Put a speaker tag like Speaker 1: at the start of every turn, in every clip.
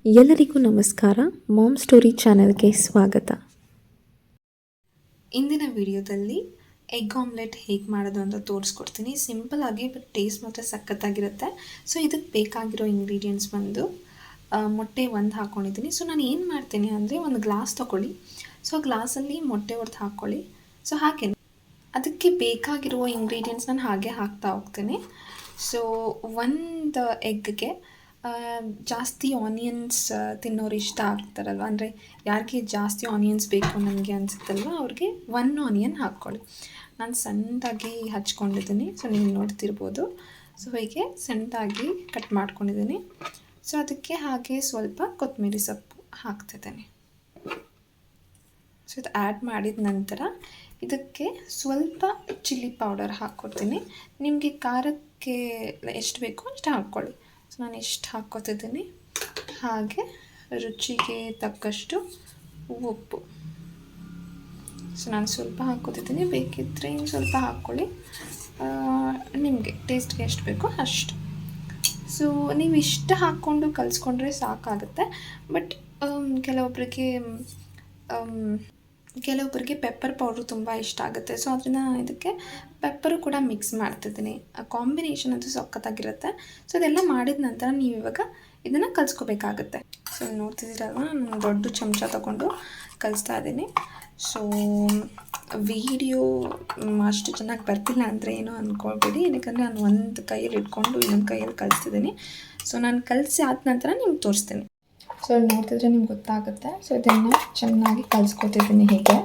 Speaker 1: ಎಲ್ಲರಿಗೂ ನಮಸ್ಕಾರ. Ma'am story ಚಾನೆಲ್ಗೆ ಸ್ವಾಗತ. ಇಂದಿನ ವಿಡಿಯೋದಲ್ಲಿ ಎಗ್ ಆಮ್ಲೆಟ್ ಹೇಗೆ ಮಾಡೋದು ಅಂತ ತೋರಿಸ್ಕೊಡ್ತೀನಿ. ಸಿಂಪಲ್ ಆಗಿ ಬಟ್ ಟೇಸ್ಟ್ ಮಾತ್ರ ಸಖತ್ತಾಗಿರುತ್ತೆ. ಸೊ ಇದಕ್ಕೆ ಬೇಕಾಗಿರೋ ಇಂಗ್ರೀಡಿಯೆಂಟ್ಸ್ ಬಂದು ಮೊಟ್ಟೆ ಒಂದು ಹಾಕ್ಕೊಂಡಿದ್ದೀನಿ. ಸೊ ನಾನು ಏನು ಮಾಡ್ತೀನಿ ಅಂದರೆ ಒಂದು ಗ್ಲಾಸ್ ತೊಗೊಳ್ಳಿ. ಸೊ ಗ್ಲಾಸಲ್ಲಿ ಮೊಟ್ಟೆ ಹೊಡೆದು ಹಾಕ್ಕೊಳ್ಳಿ. ಸೊ ಹಾಕಿ ಅದಕ್ಕೆ ಬೇಕಾಗಿರುವ ಇಂಗ್ರೀಡಿಯೆಂಟ್ಸ್ ನಾನು ಹಾಗೆ ಹಾಕ್ತಾ ಹೋಗ್ತೀನಿ. ಸೊ ಒಂದು ಎಗ್ಗೆ ಜಾಸ್ತಿ ಆನಿಯನ್ಸ್ ತಿನ್ನೋರು ಇಷ್ಟ ಆಗ್ತಾರಲ್ವ, ಅಂದರೆ ಯಾರಿಗೆ ಜಾಸ್ತಿ ಆನಿಯನ್ಸ್ ಬೇಕು ನನಗೆ ಅನಿಸುತ್ತಲ್ವ ಅವ್ರಿಗೆ 1 ಆನಿಯನ್ ಹಾಕ್ಕೊಳ್ಳಿ. ನಾನು ಸಣ್ಣದಾಗಿ ಹಚ್ಕೊಂಡಿದ್ದೀನಿ. ಸೊ ನೀವು ನೋಡ್ತಿರ್ಬೋದು. ಸೊ ಹೀಗೆ ಸಣ್ಣದಾಗಿ ಕಟ್ ಮಾಡ್ಕೊಂಡಿದ್ದೀನಿ. ಸೊ ಅದಕ್ಕೆ ಹಾಗೆ ಸ್ವಲ್ಪ ಕೊತ್ತಂಬರಿ ಸೊಪ್ಪು ಹಾಕ್ತಿದ್ದೀನಿ. ಸೊ ಇದು ಆ್ಯಡ್ ಮಾಡಿದ ನಂತರ ಇದಕ್ಕೆ ಸ್ವಲ್ಪ ಚಿಲ್ಲಿ ಪೌಡರ್ ಹಾಕ್ಕೊಡ್ತೀನಿ. ನಿಮಗೆ ಖಾರಕ್ಕೆ ಎಷ್ಟು ಬೇಕೋ ಅಷ್ಟು ಹಾಕ್ಕೊಳ್ಳಿ. ಸೊ ನಾನು ಎಷ್ಟು ಹಾಕ್ಕೊತಿದ್ದೀನಿ. ಹಾಗೆ ರುಚಿಗೆ ತಕ್ಕಷ್ಟು ಉಪ್ಪು. ಸೊ ನಾನು ಸ್ವಲ್ಪ ಹಾಕ್ಕೊತಿದ್ದೀನಿ, ಬೇಕಿದ್ದರೆ ಇನ್ನು ಸ್ವಲ್ಪ ಹಾಕ್ಕೊಳ್ಳಿ, ನಿಮಗೆ ಟೇಸ್ಟ್ಗೆ ಎಷ್ಟು ಬೇಕೋ ಅಷ್ಟು. ಸೊ ನೀವು ಇಷ್ಟು ಹಾಕ್ಕೊಂಡು ಕಲಿಸ್ಕೊಂಡ್ರೆ ಸಾಕಾಗುತ್ತೆ. ಬಟ್ ಕೆಲವೊಬ್ಬರಿಗೆ ಪೆಪ್ಪರ್ ಪೌಡ್ರು ತುಂಬ ಇಷ್ಟ ಆಗುತ್ತೆ. ಸೊ ಅದರಿಂದ ಇದಕ್ಕೆ ಪೆಪ್ಪರು ಕೂಡ ಮಿಕ್ಸ್ ಮಾಡ್ತಿದ್ದೀನಿ. ಕಾಂಬಿನೇಷನ್ ಅಂತೂ ಸಖತ್ತಾಗಿರುತ್ತೆ. ಸೊ ಇದೆಲ್ಲ ಮಾಡಿದ ನಂತರ ನೀವು ಇವಾಗ ಇದನ್ನು ಕಲಿಸ್ಕೋಬೇಕಾಗತ್ತೆ. ಸೊ ನೋಡ್ತಿದ್ದೀರಲ್ವ, ನಾನು ದೊಡ್ಡ ಚಮಚ ತೊಗೊಂಡು ಕಲಿಸ್ತಾ ಇದ್ದೀನಿ. ಸೊ ವಿಡಿಯೋ ಅಷ್ಟು ಚೆನ್ನಾಗಿ ಬರ್ತಿಲ್ಲ ಅಂದರೆ ಏನೋ ಅಂದ್ಕೊಳ್ಬೇಡಿ, ಯಾಕಂದರೆ ನಾನು ಒಂದು ಕೈಯಲ್ಲಿ ಇಟ್ಕೊಂಡು ಇನ್ನೊಂದು ಕೈಯಲ್ಲಿ ಕಲಿಸ್ತಿದ್ದೀನಿ. ಸೊ ನಾನು ಕಲಿಸಿ ಆದ ನಂತರ ನಿಮ್ಗೆ ತೋರಿಸ್ತೀನಿ. ಸೊ ನೋಡ್ತಿದ್ರೆ ನಿಮ್ಗೆ ಗೊತ್ತಾಗುತ್ತೆ. ಸೊ ಇದನ್ನು ಚೆನ್ನಾಗಿ ಕಲಿಸ್ಕೊತಿದ್ದೀನಿ. ಹೀಗೆ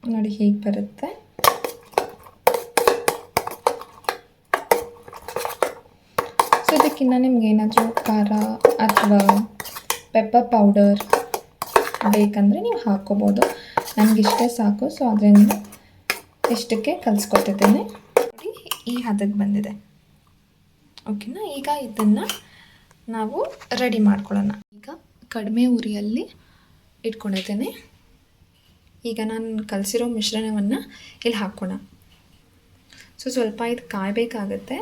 Speaker 1: ನೋಡಿ, ಹೀಗೆ ಬರುತ್ತೆ. ಸೊ ಇದಕ್ಕಿಂತ ನಿಮ್ಗೆ ಏನಾದರೂ ಖಾರ ಅಥವಾ ಪೆಪ್ಪರ್ ಪೌಡರ್ ಬೇಕಂದರೆ ನೀವು ಹಾಕ್ಕೋಬೋದು. ನನಗಿಷ್ಟೇ ಸಾಕು. ಸೊ ಅದರಿಂದ ಇಷ್ಟಕ್ಕೆ ಕಲಿಸ್ಕೊತಿದ್ದೀನಿ. ನೋಡಿ, ಈ ಹದಕ್ಕೆ ಬಂದಿದೆ. ಓಕೆನಾ? ಈಗ ಇದನ್ನು ನಾವು ರೆಡಿ ಮಾಡ್ಕೊಳ್ಳೋಣ. ಈಗ ಕಡಿಮೆ ಉರಿಯಲ್ಲಿ ಇಟ್ಕೊಂಡಿದ್ದೇನೆ. ಈಗ ನಾನು ಕಲಸಿರೋ ಮಿಶ್ರಣವನ್ನು ಇಲ್ಲಿ ಹಾಕೋಣ. ಸೊ ಸ್ವಲ್ಪ ಇದು ಕಾಯಬೇಕಾಗತ್ತೆ.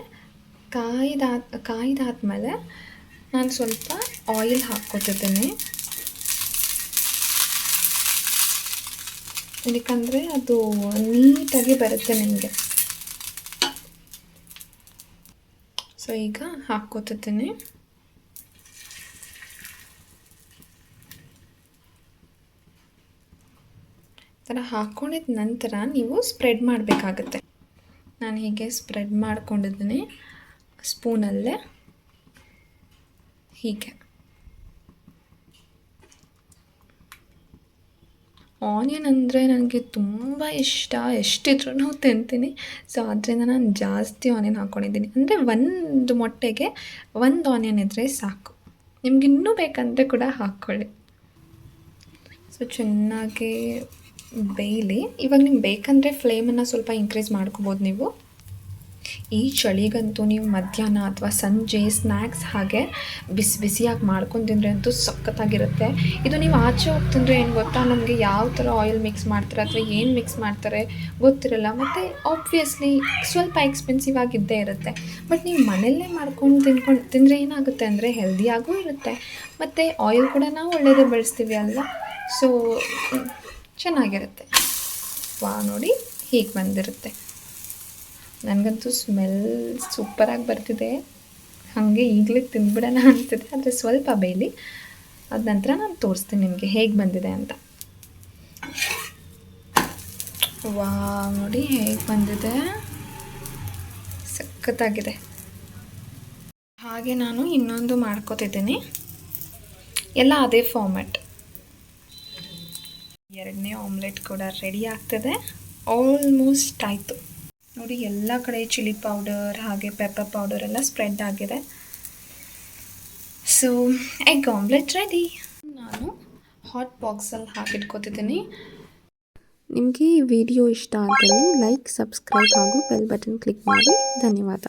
Speaker 1: ಕಾಯ್ದಾದ್ಮೇಲೆ ನಾನು ಸ್ವಲ್ಪ ಆಯಿಲ್ ಹಾಕ್ಕೊತಿದ್ದೇನೆ. ಯಾಕಂದರೆ ಅದು ನೀಟಾಗಿ ಬರುತ್ತೆ ನಿಮಗೆ. ಸೊ ಈಗ ಹಾಕ್ಕೋತಿದ್ದೀನಿ. ಈ ಥರ ಹಾಕ್ಕೊಂಡಿದ್ದ ನಂತರ ನೀವು ಸ್ಪ್ರೆಡ್ ಮಾಡಬೇಕಾಗತ್ತೆ. ನಾನು ಹೀಗೆ ಸ್ಪ್ರೆಡ್ ಮಾಡ್ಕೊಂಡಿದ್ದೀನಿ ಸ್ಪೂನಲ್ಲೇ. ಹೀಗೆ ಆನಿಯನ್ ಅಂದರೆ ನನಗೆ ತುಂಬ ಇಷ್ಟ, ಎಷ್ಟಿದ್ರೂ ತಿಂತೀನಿ. ಸೊ ಅದರಿಂದ ನಾನು ಜಾಸ್ತಿ ಆನಿಯನ್ ಹಾಕ್ಕೊಂಡಿದ್ದೀನಿ. ಅಂದರೆ ಒಂದು ಮೊಟ್ಟೆಗೆ 1 ಆನಿಯನ್ ಇದ್ದರೆ ಸಾಕು. ನಿಮ್ಗೆ ಇನ್ನೂ ಬೇಕಂದರೆ ಕೂಡ ಹಾಕ್ಕೊಳ್ಳಿ. ಸೊ ಚೆನ್ನಾಗಿ ಬೇಯಲಿ. ಇವಾಗ ನಿಮ್ಗೆ ಬೇಕಂದರೆ ಫ್ಲೇಮನ್ನು ಸ್ವಲ್ಪ ಇನ್ಕ್ರೀಸ್ ಮಾಡ್ಕೋಬೋದು ನೀವು. ಈ ಚಳಿಗಂತೂ ನೀವು ಮಧ್ಯಾಹ್ನ ಅಥವಾ ಸಂಜೆ ಸ್ನ್ಯಾಕ್ಸ್ ಹಾಗೆ ಬಿಸಿ ಬಿಸಿಯಾಗಿ ಮಾಡ್ಕೊಂಡು ತಿಂದರೆ ಅಂತೂ ಸಖತ್ತಾಗಿರುತ್ತೆ. ಇದು ನೀವು ಆಚೆ ಹೋಗಿ ತಿಂದರೆ ಏನು ಗೊತ್ತಾ, ನಮಗೆ ಯಾವ ಥರ ಆಯಿಲ್ ಮಿಕ್ಸ್ ಮಾಡ್ತಾರೆ ಅಥವಾ ಏನು ಮಿಕ್ಸ್ ಮಾಡ್ತಾರೆ ಗೊತ್ತಿರಲ್ಲ. ಮತ್ತು ಆಬ್ವಿಯಸ್ಲಿ ಸ್ವಲ್ಪ ಎಕ್ಸ್ಪೆನ್ಸಿವ್ ಆಗಿದ್ದೇ ಇರುತ್ತೆ. ಬಟ್ ನೀವು ಮನೆಯಲ್ಲೇ ಮಾಡ್ಕೊಂಡು ತಿಂದರೆ ಏನಾಗುತ್ತೆ ಅಂದರೆ ಹೆಲ್ದಿಯಾಗೂ ಇರುತ್ತೆ, ಮತ್ತು ಆಯಿಲ್ ಕೂಡ ನಾವು ಒಳ್ಳೆಯದೇ ಬಳಸ್ತೀವಿ ಅಲ್ವಾ. ಸೊ ಚೆನ್ನಾಗಿರುತ್ತೆ. ನೋಡಿ, ಹೀಗೆ ಬಂದಿರುತ್ತೆ. ನನಗಂತೂ ಸ್ಮೆಲ್ ಸೂಪರಾಗಿ ಬರ್ತಿದೆ. ಹಾಗೆ ಈಗಲೇ ತಿಂದ್ಬಿಡೋಣ ಅಂತಿದೆ. ಆದರೆ ಸ್ವಲ್ಪ ಬೇಯಲಿ, ಅದ ನಂತರ ನಾನು ತೋರಿಸ್ತೀನಿ ನಿಮಗೆ ಹೇಗೆ ಬಂದಿದೆ ಅಂತ. ನೋಡಿ ಹೇಗೆ ಬಂದಿದೆ, ಸಖತ್ತಾಗಿದೆ. ಹಾಗೆ ನಾನು ಇನ್ನೊಂದು ಮಾಡ್ಕೋತಿದ್ದೀನಿ. ಎಲ್ಲ ಅದೇ ಫಾರ್ಮ್ಯಾಟ್. 2ನೇ ಆಮ್ಲೆಟ್ ಕೂಡ ರೆಡಿ ಆಗ್ತದೆ. ಆಲ್ಮೋಸ್ಟ್ ಆಯಿತು. ನೋಡಿ, ಎಲ್ಲ ಕಡೆ ಚಿಲ್ಲಿ ಪೌಡರ್ ಹಾಗೆ ಪೆಪ್ಪರ್ ಪೌಡರ್ ಎಲ್ಲ ಸ್ಪ್ರೆಡ್ ಆಗಿದೆ. So egg omelette ready. ನಾನು ಹಾಟ್ ಬಾಕ್ಸಲ್ಲಿ ಹಾಕಿಟ್ಕೋತಿದ್ದೀನಿ. ನಿಮಗೆ ಈ ವಿಡಿಯೋ ಇಷ್ಟ ಆದಲ್ಲಿ ಲೈಕ್, ಸಬ್ಸ್ಕ್ರೈಬ್ ಹಾಗೂ ಬೆಲ್ ಬಟನ್ ಕ್ಲಿಕ್ ಮಾಡಿ. ಧನ್ಯವಾದ.